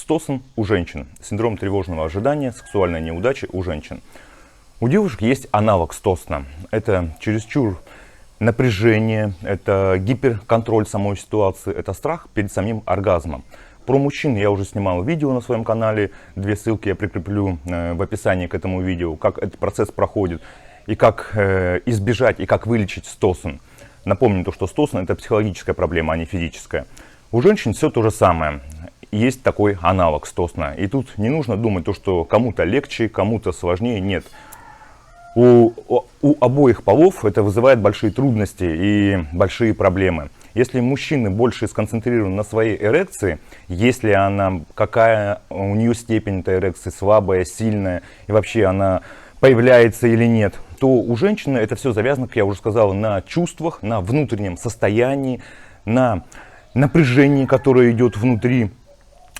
Стосн у женщин. Синдром тревожного ожидания, сексуальной неудачи у женщин. У девушек есть аналог Стосна. Это чересчур напряжение, это гиперконтроль самой ситуации, это страх перед самим оргазмом. Про мужчин я уже снимал видео на своем канале. 2 ссылки я прикреплю в описании к этому видео, как этот процесс проходит и как избежать и как вылечить Стосн. Напомню, что Стосн это психологическая проблема, а не физическая. У женщин все то же самое. Есть такой аналог Стосна. И тут не нужно думать, что кому-то легче, кому-то сложнее. Нет. У обоих полов это вызывает большие трудности и большие проблемы. Если мужчины больше сконцентрированы на своей эрекции, если она, какая у нее степень этой эрекции, слабая, сильная, и вообще она появляется или нет, то у женщины это все завязано, как я уже сказал, на чувствах, на внутреннем состоянии, на напряжении, которое идет внутри,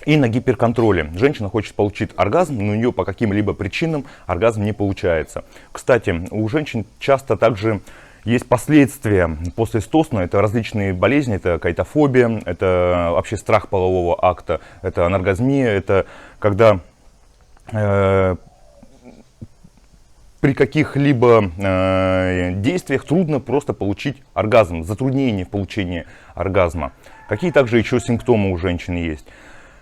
и на гиперконтроле. Женщина хочет получить оргазм, но у нее по каким-либо причинам оргазм не получается. Кстати, у женщин часто также есть последствия после Стосна. Это различные болезни, это каитофобия, это вообще страх полового акта, это аноргазмия, это когда при каких-либо действиях трудно просто получить оргазм, затруднение в получении оргазма. Какие также еще симптомы у женщин есть?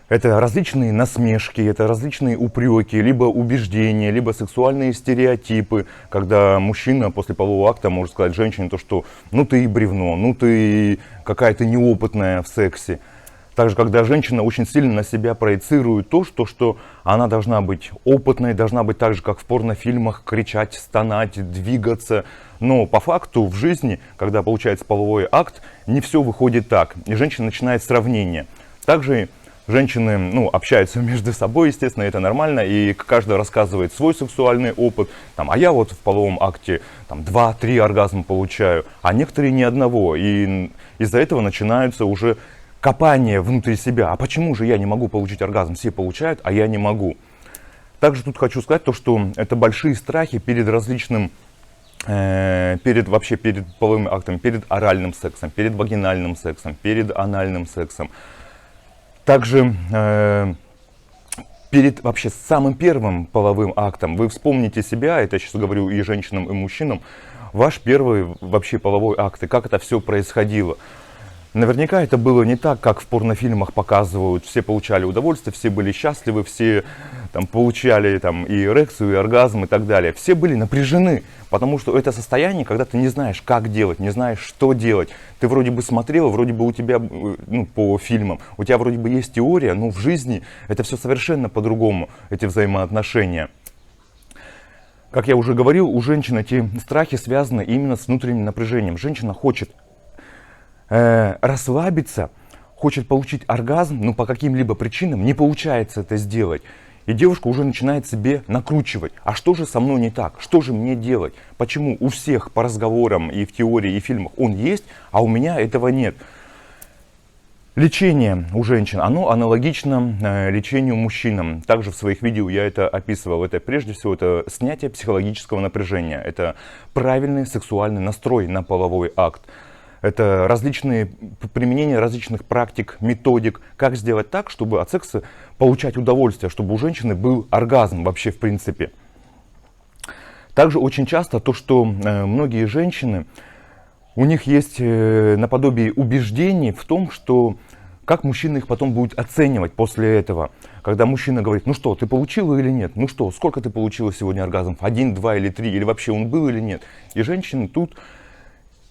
Это различные насмешки, это различные упреки, либо убеждения, либо сексуальные стереотипы, когда мужчина после полового акта может сказать женщине то, что ну ты и бревно, ну ты какая-то неопытная в сексе. Также, когда женщина очень сильно на себя проецирует то, что она должна быть опытной, должна быть так же, как в порнофильмах, кричать, стонать, двигаться. Но по факту в жизни, когда получается половой акт, не все выходит так. И женщина начинает сравнение. Также женщины общаются между собой, естественно, это нормально, и каждый рассказывает свой сексуальный опыт. А я вот в половом акте 2-3 оргазма получаю, а некоторые ни одного. И из-за этого начинаются уже копание внутри себя. А почему же я не могу получить оргазм? Все получают, а я не могу. Также тут хочу сказать то, что это большие страхи перед различным, перед половым актом, перед оральным сексом, перед вагинальным сексом, перед анальным сексом. Также перед вообще самым первым половым актом вы вспомните себя, это я сейчас говорю и женщинам, и мужчинам, ваш первый вообще половой акт, и как это все происходило. Наверняка это было не так, как в порнофильмах показывают. Все получали удовольствие, все были счастливы, все получали и эрекцию, и оргазм, и так далее. Все были напряжены, потому что это состояние, когда ты не знаешь, как делать, не знаешь, что делать. Ты вроде бы смотрел, вроде бы у тебя, по фильмам, у тебя вроде бы есть теория, но в жизни это все совершенно по-другому, эти взаимоотношения. Как я уже говорил, у женщин эти страхи связаны именно с внутренним напряжением. Женщина хочет расслабиться, хочет получить оргазм, но по каким-либо причинам не получается это сделать. И девушка уже начинает себе накручивать. А что же со мной не так? Что же мне делать? Почему у всех по разговорам и в теории, и в фильмах он есть, а у меня этого нет? Лечение у женщин, оно аналогично лечению мужчинам. Также в своих видео я это описывал. Это прежде всего это снятие психологического напряжения. Это правильный сексуальный настрой на половой акт. Это применение различных практик, методик, как сделать так, чтобы от секса получать удовольствие, чтобы у женщины был оргазм вообще в принципе. Также очень часто то, что многие женщины, у них есть наподобие убеждений в том, что как мужчина их потом будет оценивать после этого. Когда мужчина говорит, ну что, ты получила или нет? Ну что, сколько ты получила сегодня оргазмов? 1, 2 или 3? Или вообще он был или нет? И женщины тут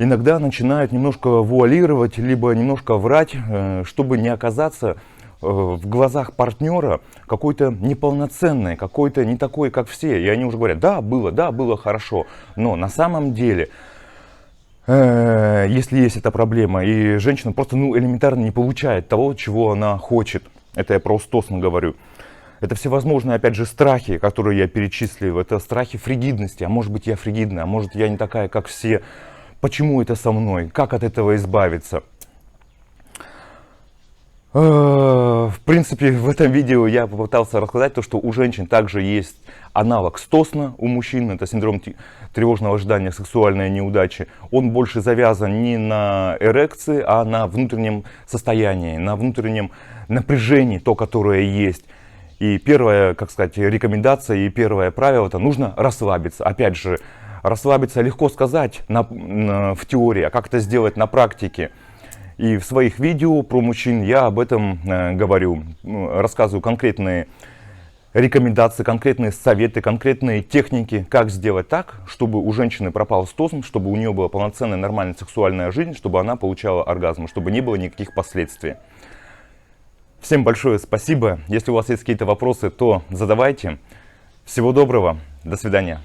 иногда начинают немножко вуалировать, либо немножко врать, чтобы не оказаться в глазах партнера какой-то неполноценной, какой-то не такой, как все. И они уже говорят, да, было хорошо. Но на самом деле, если есть эта проблема, и женщина просто элементарно не получает того, чего она хочет, это я про Стосн говорю. Это всевозможные, опять же, страхи, которые я перечислил. Это страхи фригидности. А может быть, я фригидная, а может, я не такая, как все. Почему это со мной? Как от этого избавиться? В принципе, в этом видео я попытался рассказать то, что у женщин также есть аналог Стосна у мужчин. Это синдром тревожного ожидания сексуальной неудачи, он больше завязан не на эрекции, а на внутреннем состоянии, на внутреннем напряжении, то, которое есть. И первая, как сказать, рекомендация и первое правило — это нужно расслабиться. Опять же, расслабиться легко сказать в теории, а как это сделать на практике. И в своих видео про мужчин я об этом говорю, рассказываю конкретные рекомендации, конкретные советы, конкретные техники, как сделать так, чтобы у женщины пропал стозм, чтобы у нее была полноценная нормальная сексуальная жизнь, чтобы она получала оргазм, чтобы не было никаких последствий. Всем большое спасибо. Если у вас есть какие-то вопросы, то задавайте. Всего доброго. До свидания.